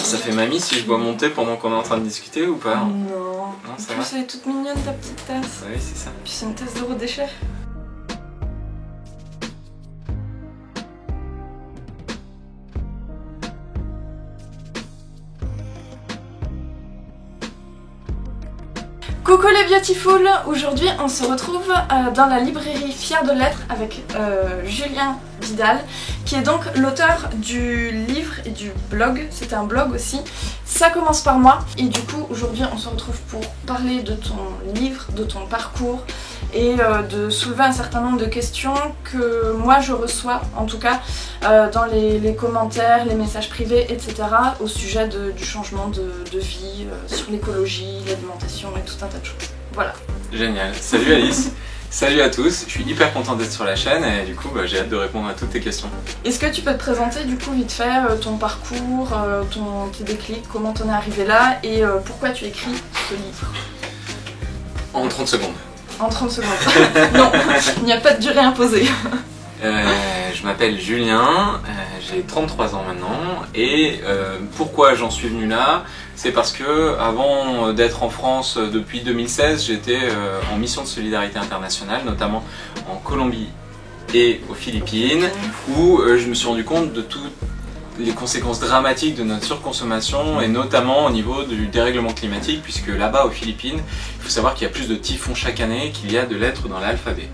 Ça fait mamie si je bois mon thé pendant qu'on est en train de discuter ou pas? Non, ça en plus elle est toute mignonne ta petite tasse. Oui, c'est ça. Puis c'est une tasse d'Eurodéchet. Coucou les Beautiful! Aujourd'hui on se retrouve dans la librairie Fière de l'être avec Julien Vidal qui est donc l'auteur du livre et du blog, c'était un blog aussi, Ça commence par moi. Et du coup aujourd'hui on se retrouve pour parler de ton livre, de ton parcours et de soulever un certain nombre de questions que moi je reçois en tout cas dans les commentaires, les messages privés, etc. au sujet du changement de vie, sur l'écologie, l'alimentation et tout un tas de choses. Voilà. Génial. Salut Alice. Salut à tous. Je suis hyper content d'être sur la chaîne et du coup j'ai hâte de répondre à toutes tes questions. Est-ce que tu peux te présenter du coup vite fait ton parcours, tes déclics, comment t'en es arrivé là et pourquoi tu écris ce livre? En 30 secondes. En 30 secondes. Non, il n'y a pas de durée imposée. Je m'appelle Julien, j'ai 33 ans maintenant et pourquoi j'en suis venu là? C'est parce que avant d'être en France depuis 2016, j'étais en mission de solidarité internationale, notamment en Colombie et aux Philippines, où je me suis rendu compte de toutes les conséquences dramatiques de notre surconsommation et notamment au niveau du dérèglement climatique, puisque là-bas aux Philippines, il faut savoir qu'il y a plus de typhons chaque année qu'il y a de lettres dans l'alphabet.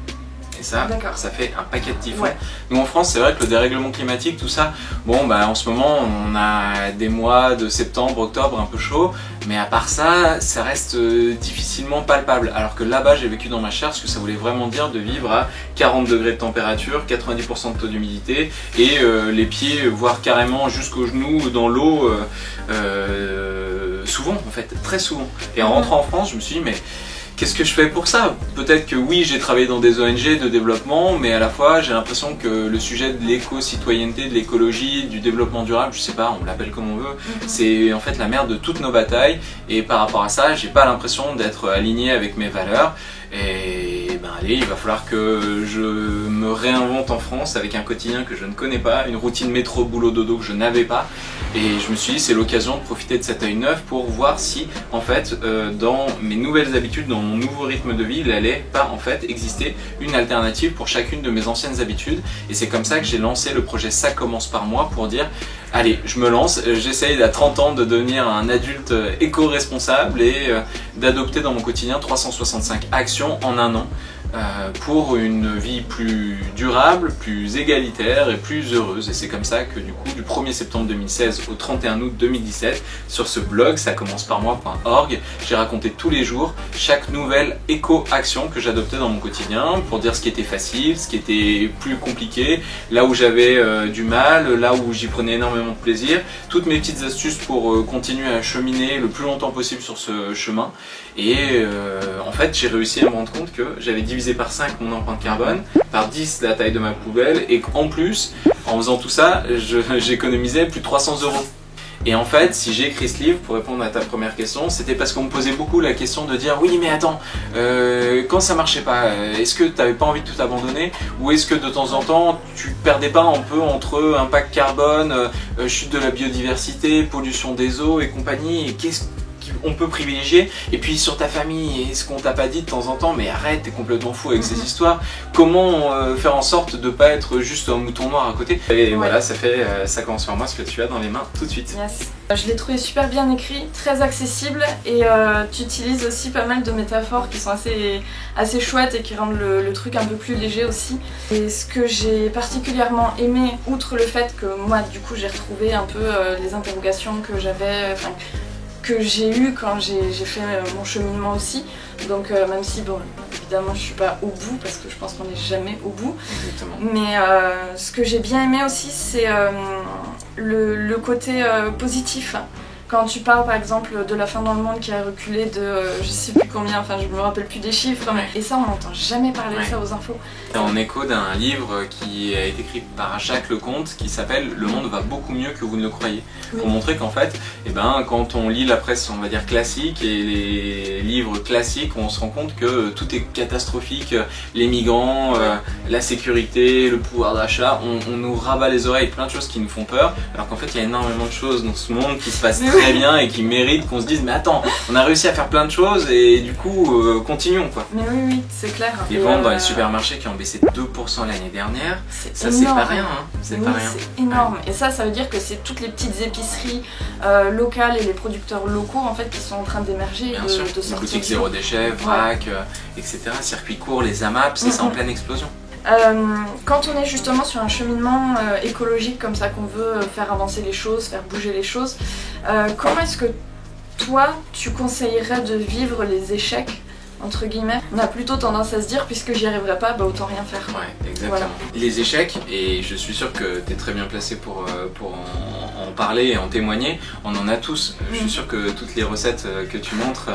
Et ça fait un paquet de typhons. Ouais. Nous en France, c'est vrai que le dérèglement climatique, tout ça, bon bah en ce moment on a des mois de septembre, octobre un peu chaud, mais à part ça, ça reste difficilement palpable. Alors que là-bas, j'ai vécu dans ma chair ce que ça voulait vraiment dire de vivre à 40 degrés de température, 90% de taux d'humidité et les pieds, voire carrément jusqu'aux genoux dans l'eau, souvent en fait, très souvent. Et en rentrant en France, je me suis dit mais qu'est-ce que je fais pour ça? Peut-être que oui, j'ai travaillé dans des ONG de développement, mais à la fois j'ai l'impression que le sujet de l'éco-citoyenneté, de l'écologie, du développement durable, je sais pas, on l'appelle comme on veut, c'est en fait la mère de toutes nos batailles et par rapport à ça, j'ai pas l'impression d'être aligné avec mes valeurs. Et ben allez, il va falloir que je me réinvente en France avec un quotidien que je ne connais pas, une routine métro boulot dodo que je n'avais pas. Et je me suis dit c'est l'occasion de profiter de cet œil neuf pour voir si en fait dans mes nouvelles habitudes, dans mon nouveau rythme de vie, il allait pas en fait exister une alternative pour chacune de mes anciennes habitudes. Et c'est comme ça que j'ai lancé le projet Ça commence par moi pour dire allez, je me lance, j'essaye à 30 ans de devenir un adulte éco-responsable et d'adopter dans mon quotidien 365 actions en un an pour une vie plus durable, plus égalitaire et plus heureuse. Et c'est comme ça que du coup, du 1er septembre 2016 au 31 août 2017, sur ce blog, ça commence par moi.org, j'ai raconté tous les jours chaque nouvelle éco-action que j'adoptais dans mon quotidien pour dire ce qui était facile, ce qui était plus compliqué, là où j'avais du mal, là où j'y prenais énormément de plaisir, toutes mes petites astuces pour continuer à cheminer le plus longtemps possible sur ce chemin. Et en fait, j'ai réussi à me rendre compte que j'avais divisé par 5 mon empreinte carbone, par 10 la taille de ma poubelle et qu'en plus, en faisant tout ça, j'économisais plus de 300 €. Et en fait, si j'ai écrit ce livre, pour répondre à ta première question, c'était parce qu'on me posait beaucoup la question de dire oui mais attends, quand ça marchait pas, est-ce que tu n'avais pas envie de tout abandonner? Ou est-ce que de temps en temps, tu perdais pas un peu entre impact carbone, chute de la biodiversité, pollution des eaux et compagnie, et qu'est-ce on peut privilégier? Et puis sur ta famille, est-ce qu'on t'a pas dit de temps en temps mais arrête, t'es complètement fou avec ces histoires, comment faire en sorte de pas être juste un mouton noir à côté? Et voilà, ça fait ça commence par moi, ce que tu as dans les mains tout de suite. Yes. Je l'ai trouvé super bien écrit, très accessible et tu utilises aussi pas mal de métaphores qui sont assez chouettes et qui rendent le truc un peu plus léger aussi. Et ce que j'ai particulièrement aimé, outre le fait que moi du coup j'ai retrouvé un peu les interrogations que j'avais, que j'ai eu quand j'ai fait mon cheminement aussi, donc même si bon évidemment je suis pas au bout parce que je pense qu'on n'est jamais au bout. Exactement. Mais ce que j'ai bien aimé aussi c'est le côté positif Quand tu parles par exemple de La fin dans le monde qui a reculé de je sais plus combien, enfin je me rappelle plus des chiffres, mais... et ça on n'entend jamais parler de ça aux infos. C'est en écho d'un livre qui a été écrit par Jacques Lecomte qui s'appelle Le monde va beaucoup mieux que vous ne le croyez. Pour montrer qu'en fait, quand on lit la presse on va dire classique et les livres classiques, on se rend compte que tout est catastrophique, les migrants, la sécurité, le pouvoir d'achat, on nous rabat les oreilles, plein de choses qui nous font peur, alors qu'en fait il y a énormément de choses dans ce monde qui se passent très bien et qui méritent qu'on se dise mais attends, on a réussi à faire plein de choses et du coup continuons quoi. Mais oui, c'est clair. Les ventes dans les supermarchés qui ont baissé de 2% l'année dernière, ça c'est pas rien, hein. C'est pas rien. C'est énorme. Et ça veut dire que c'est toutes les petites épiceries locales et les producteurs locaux en fait qui sont en train d'émerger, de sortir. Les boutiques zéro déchet, vrac, etc. Circuit court, les AMAP, c'est en pleine explosion. Quand on est justement sur un cheminement écologique comme ça, qu'on veut faire avancer les choses, faire bouger les choses, comment est-ce que toi tu conseillerais de vivre les échecs entre guillemets? On a plutôt tendance à se dire puisque j'y arriverai pas, bah autant rien faire. Ouais, exactement. Voilà. Les échecs, et je suis sûr que tu es très bien placé pour en parler et en témoigner, on en a tous. Je suis sûr que toutes les recettes que tu montres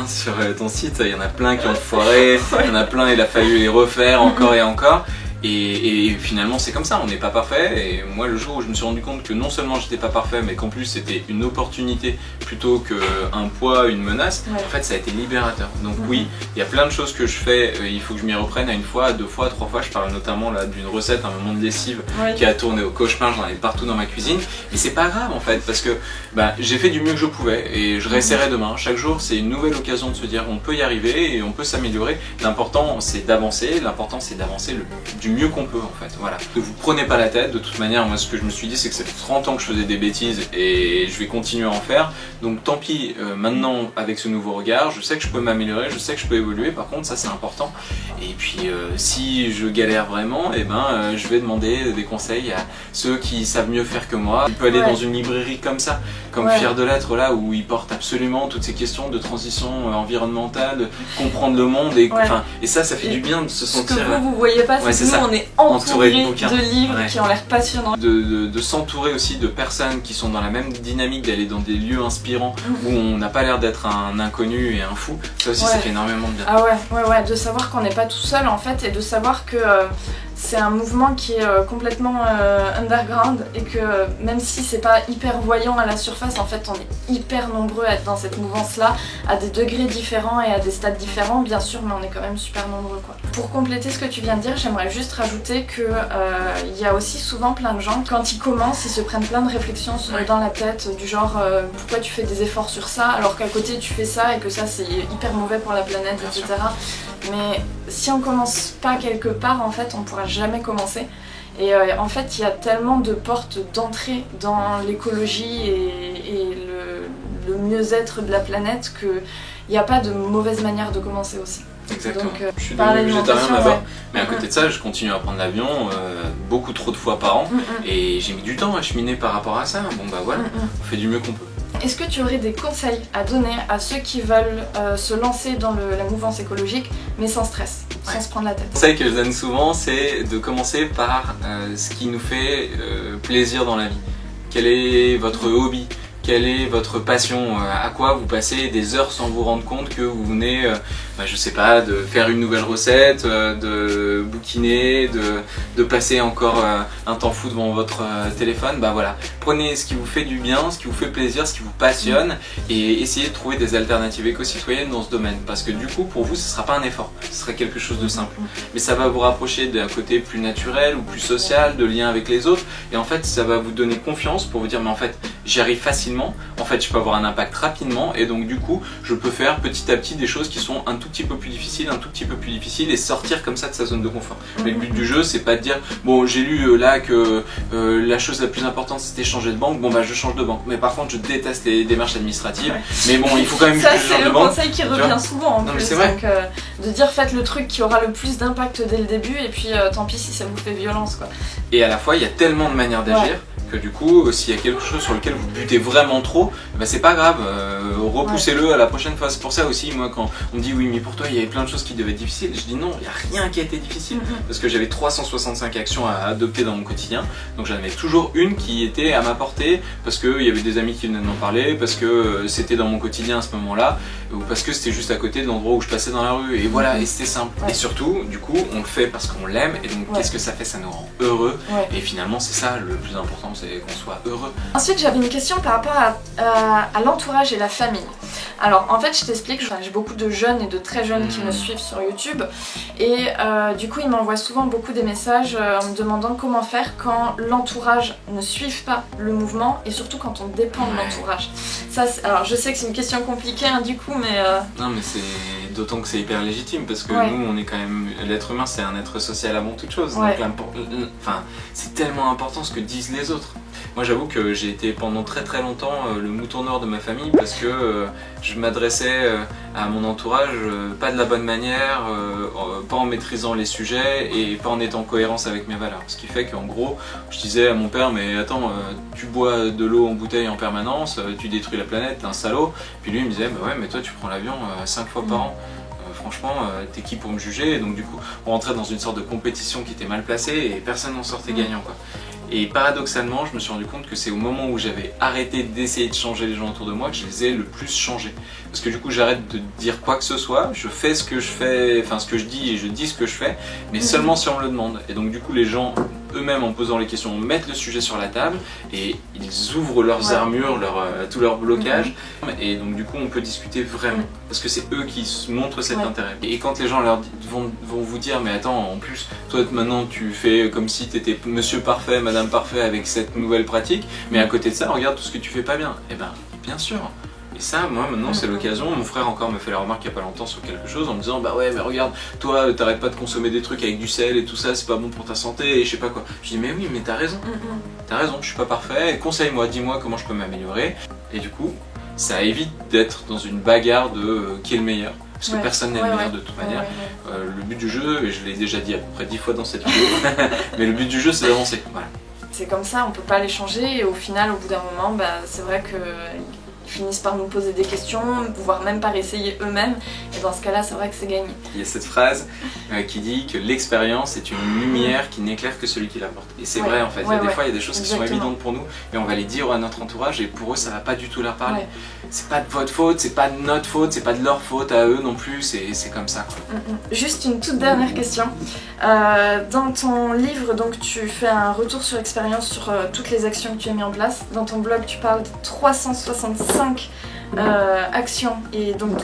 sur ton site, il y en a plein qui ont foiré, il y en a plein il a fallu les refaire encore et encore. Et finalement c'est comme ça, on n'est pas parfait, et moi le jour où je me suis rendu compte que non seulement j'étais pas parfait mais qu'en plus c'était une opportunité plutôt qu'un poids, une menace, en fait ça a été libérateur. Donc oui, il y a plein de choses que je fais, il faut que je m'y reprenne à une fois, à 2 fois, 3 fois. Je parle notamment là d'une recette, un moment de lessive qui a tourné au cauchemar, j'en avais partout dans ma cuisine, mais c'est pas grave en fait parce que j'ai fait du mieux que je pouvais et je réessayerai demain. Chaque jour c'est une nouvelle occasion de se dire on peut y arriver et on peut s'améliorer. L'important c'est d'avancer, du mieux qu'on peut en fait, voilà. Ne vous prenez pas la tête, de toute manière moi ce que je me suis dit c'est que ça fait 30 ans que je faisais des bêtises et je vais continuer à en faire, donc tant pis, maintenant avec ce nouveau regard, je sais que je peux m'améliorer, je sais que je peux évoluer, par contre ça c'est important. Et puis si je galère vraiment, je vais demander des conseils à ceux qui savent mieux faire que moi. Je peux aller dans une librairie comme ça, comme Fier de l'être là, où ils portent absolument toutes ces questions de transition environnementale, de comprendre le monde, et ça fait du bien de se sentir... Ce que vous voyez pas, c'est que nous on est entouré de livres qui ont l'air passionnants. De s'entourer aussi de personnes qui sont dans la même dynamique, d'aller dans des lieux inspirants où on n'a pas l'air d'être un inconnu et un fou, ça aussi ça fait énormément de bien. Ah ouais, de savoir qu'on n'est pas tout seul en fait, et de savoir que c'est un mouvement qui est complètement underground, et que même si c'est pas hyper voyant à la surface, en fait on est hyper nombreux à être dans cette mouvance là, à des degrés différents et à des stades différents bien sûr, mais on est quand même super nombreux quoi. Pour compléter ce que tu viens de dire, j'aimerais juste rajouter que il y a aussi souvent plein de gens, quand ils commencent, ils se prennent plein de réflexions dans la tête, du genre pourquoi tu fais des efforts sur ça alors qu'à côté tu fais ça et que ça c'est hyper mauvais pour la planète, etc. Mais si on commence pas quelque part, en fait on pourra jamais commencer. Et en fait il y a tellement de portes d'entrée dans l'écologie et le mieux-être de la planète qu'il n'y a pas de mauvaise manière de commencer aussi. Exactement. Donc, je suis devenu végétarien d'abord, mais à côté de ça je continue à prendre l'avion beaucoup trop de fois par an, et j'ai mis du temps à cheminer par rapport à ça. Bon bah voilà, on fait du mieux qu'on peut. Est-ce que tu aurais des conseils à donner à ceux qui veulent se lancer dans la mouvance écologique mais sans stress, sans se prendre la tête? Le conseil que je donne souvent, c'est de commencer par ce qui nous fait plaisir dans la vie. Quel est votre hobby? Quelle est votre passion? À quoi vous passez des heures sans vous rendre compte que vous venez, je sais pas, de faire une nouvelle recette, de bouquiner, de passer encore un temps fou devant votre téléphone? Bah voilà, prenez ce qui vous fait du bien, ce qui vous fait plaisir, ce qui vous passionne, et essayez de trouver des alternatives éco-citoyennes dans ce domaine, parce que du coup pour vous ce sera pas un effort, ce sera quelque chose de simple, mais ça va vous rapprocher d'un côté plus naturel ou plus social, de lien avec les autres, et en fait ça va vous donner confiance pour vous dire mais en fait j'y arrive facilement, en fait je peux avoir un impact rapidement, et donc du coup je peux faire petit à petit des choses qui sont un tout petit peu plus difficiles, et sortir comme ça de sa zone de confort. Mais le but du jeu c'est pas de dire bon j'ai lu là que la chose la plus importante c'était changer de banque, bon bah je change de banque, mais par contre je déteste les démarches administratives, mais bon il faut quand même que je change de banque. Ça c'est le conseil qui revient souvent en plus, donc de dire faites le truc qui aura le plus d'impact dès le début, et puis tant pis si ça vous fait violence quoi. Et à la fois il y a tellement de manières d'agir Que du coup, s'il y a quelque chose sur lequel vous butez vraiment trop, bah c'est pas grave, repoussez-le à la prochaine fois. C'est pour ça aussi, moi, quand on me dit oui, mais pour toi il y avait plein de choses qui devaient être difficiles, je dis non, il n'y a rien qui a été difficile, parce que j'avais 365 actions à adopter dans mon quotidien, donc j'en avais toujours une qui était à ma portée, parce qu'il y avait des amis qui venaient m'en parler, parce que c'était dans mon quotidien à ce moment-là, ou parce que c'était juste à côté de l'endroit où je passais dans la rue, et voilà, et c'était simple. Et surtout, du coup, on le fait parce qu'on l'aime, et donc qu'est-ce que ça fait? Ça nous rend heureux, et finalement c'est ça le plus important, c'est qu'on soit heureux. Ensuite, j'avais une question par rapport à l'entourage et la famille. Alors en fait, je t'explique, j'ai beaucoup de jeunes et de très jeunes qui me suivent sur YouTube, et du coup ils m'envoient souvent beaucoup des messages en me demandant comment faire quand l'entourage ne suive pas le mouvement, et surtout quand on dépend de l'entourage. Ça, alors je sais que c'est une question compliquée hein, du coup, mais... Non mais c'est d'autant que c'est hyper légitime, parce que nous on est quand même... L'être humain c'est un être social avant toute chose, donc enfin, c'est tellement important ce que disent les autres. Moi j'avoue que j'ai été pendant très longtemps le mouton noir de ma famille, parce que je m'adressais à mon entourage pas de la bonne manière, pas en maîtrisant les sujets et pas en étant en cohérence avec mes valeurs. Ce qui fait qu'en gros je disais à mon père, mais attends, tu bois de l'eau en bouteille en permanence, tu détruis la planète, t'es un salaud. Puis lui il me disait, bah ouais mais toi tu prends l'avion 5 fois par an. Franchement, t'es qui pour me juger? Et donc du coup, on rentrait dans une sorte de compétition qui était mal placée et personne n'en sortait gagnant, quoi. Et paradoxalement, je me suis rendu compte que c'est au moment où j'avais arrêté d'essayer de changer les gens autour de moi que je les ai le plus changés. Parce que du coup, j'arrête de dire quoi que ce soit, je fais ce que je fais, enfin ce que je dis, et je dis ce que je fais, mais seulement si on me le demande. Et donc du coup, les gens eux-mêmes, en posant les questions, mettent le sujet sur la table et ils ouvrent leurs armures, tous leurs blocages, et donc du coup on peut discuter vraiment, parce que c'est eux qui montrent cet intérêt. Et quand les gens vont vous dire, mais attends, en plus toi maintenant tu fais comme si tu étais monsieur parfait, madame parfait avec cette nouvelle pratique, mais à côté de ça regarde tout ce que tu fais pas bien. Et ben bien sûr. Et ça, moi maintenant c'est l'occasion. Mon frère encore me fait la remarque il y a pas longtemps sur quelque chose en me disant, bah ouais mais regarde, toi t'arrêtes pas de consommer des trucs avec du sel et tout ça, c'est pas bon pour ta santé et je sais pas quoi. Je dis mais oui mais t'as raison, je suis pas parfait, conseille-moi, dis-moi comment je peux m'améliorer. Et du coup ça évite d'être dans une bagarre de qui est le meilleur. Parce que personne n'est le meilleur de toute manière. Le but du jeu, et je l'ai déjà dit à peu près 10 fois dans cette vidéo, mais le but du jeu c'est d'avancer. Voilà. C'est comme ça, on peut pas les changer, et au final, au bout d'un moment, bah, c'est vrai que finissent par nous poser des questions, voire même par essayer eux-mêmes, et dans ce cas-là, c'est vrai que c'est gagné. Il y a cette phrase qui dit que l'expérience est une lumière qui n'éclaire que celui qui la porte. Et c'est vrai en fait, des fois il y a des choses qui sont évidentes pour nous, et on va les dire à notre entourage, et pour eux ça va pas du tout leur parler. C'est pas de votre faute, c'est pas de notre faute, c'est pas de leur faute à eux non plus, c'est comme ça. Juste une toute dernière question. Dans ton livre, donc, tu fais un retour sur expérience sur toutes les actions que tu as mis en place. Dans ton blog, tu parles de 365 actions et donc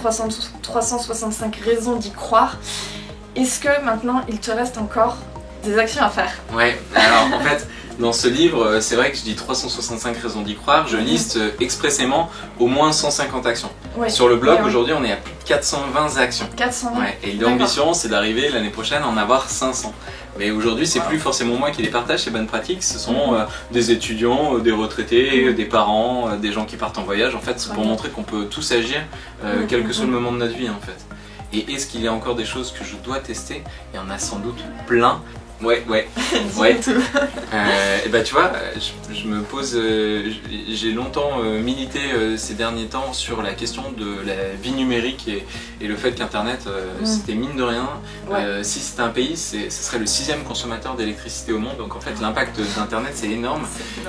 365 raisons d'y croire. Est-ce que maintenant, il te reste encore des actions à faire? Ouais, alors en fait... Dans ce livre, c'est vrai que je dis 365 raisons d'y croire, je liste expressément au moins 150 actions. Sur le blog, aujourd'hui, on est à plus de 420 actions. 420 Et l'ambition, c'est d'arriver l'année prochaine à en avoir 500. Mais aujourd'hui, c'est plus forcément moi qui les partage, ces bonnes pratiques, ce sont des étudiants, des retraités, des parents, des gens qui partent en voyage. En fait, c'est pour montrer qu'on peut tous agir, quel que soit le moment de notre vie, en fait. Et est-ce qu'il y a encore des choses que je dois tester? Il y en a sans doute plein. Ouais. Et bah tu vois, je me pose, j'ai longtemps milité ces derniers temps sur la question de la vie numérique et le fait qu'Internet, c'était mine de rien, si c'était un pays, ce serait le 6e consommateur d'électricité au monde, donc en fait l'impact d'Internet c'est énorme.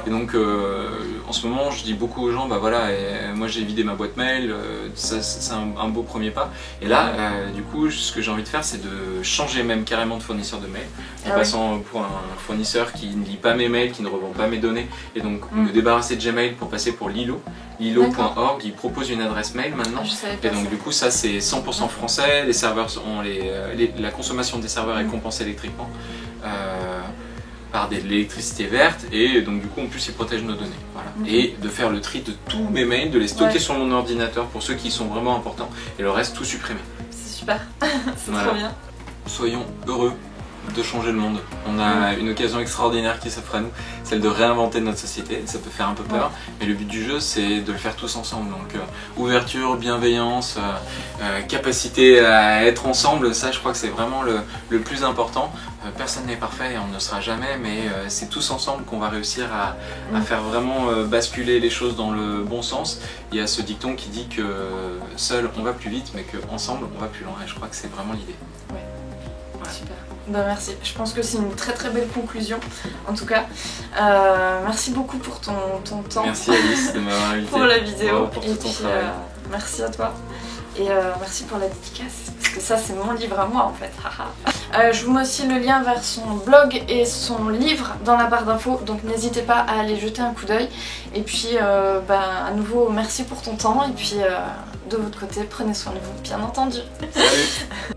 Et donc en ce moment je dis beaucoup aux gens, bah voilà, moi j'ai vidé ma boîte mail, c'est un beau premier pas. Et là, du coup, ce que j'ai envie de faire, c'est de changer même carrément de fournisseur de mail. En passant pour un fournisseur qui ne lit pas mes mails, qui ne revend pas mes données, et donc me débarrasser de Gmail pour passer pour Lilo. Lilo.org, il propose une adresse mail maintenant, et donc du coup ça c'est 100% français, les serveurs ont la consommation des serveurs est compensée électriquement par de l'électricité verte, et donc du coup en plus ils protègent nos données. Voilà. Et de faire le tri de tous mes mails, de les stocker sur mon ordinateur pour ceux qui sont vraiment importants, et le reste tout supprimer. C'est super, c'est trop bien. Soyons heureux de changer le monde. On a une occasion extraordinaire qui s'offre à nous, celle de réinventer notre société. Ça peut faire un peu peur, mais le but du jeu c'est de le faire tous ensemble. Donc ouverture, bienveillance, capacité à être ensemble, ça je crois que c'est vraiment le plus important. personne n'est parfait et on ne le sera jamais, mais c'est tous ensemble qu'on va réussir à faire vraiment basculer les choses dans le bon sens. Il y a ce dicton qui dit que seul on va plus vite, mais qu'ensemble on va plus loin, et je crois que c'est vraiment l'idée. Ouais, voilà. Super. Bah, merci, je pense que c'est une très très belle conclusion en tout cas. Merci beaucoup pour ton temps. Merci Alice de m'avoir invité. Pour la vidéo, pour et tout ton puis travail. merci à toi. Et merci pour la dédicace, parce que ça c'est mon livre à moi en fait. Je vous mets aussi le lien vers son blog et son livre dans la barre d'infos, donc n'hésitez pas à aller jeter un coup d'œil. Et puis à nouveau merci pour ton temps, et puis de votre côté prenez soin de vous bien entendu. Salut.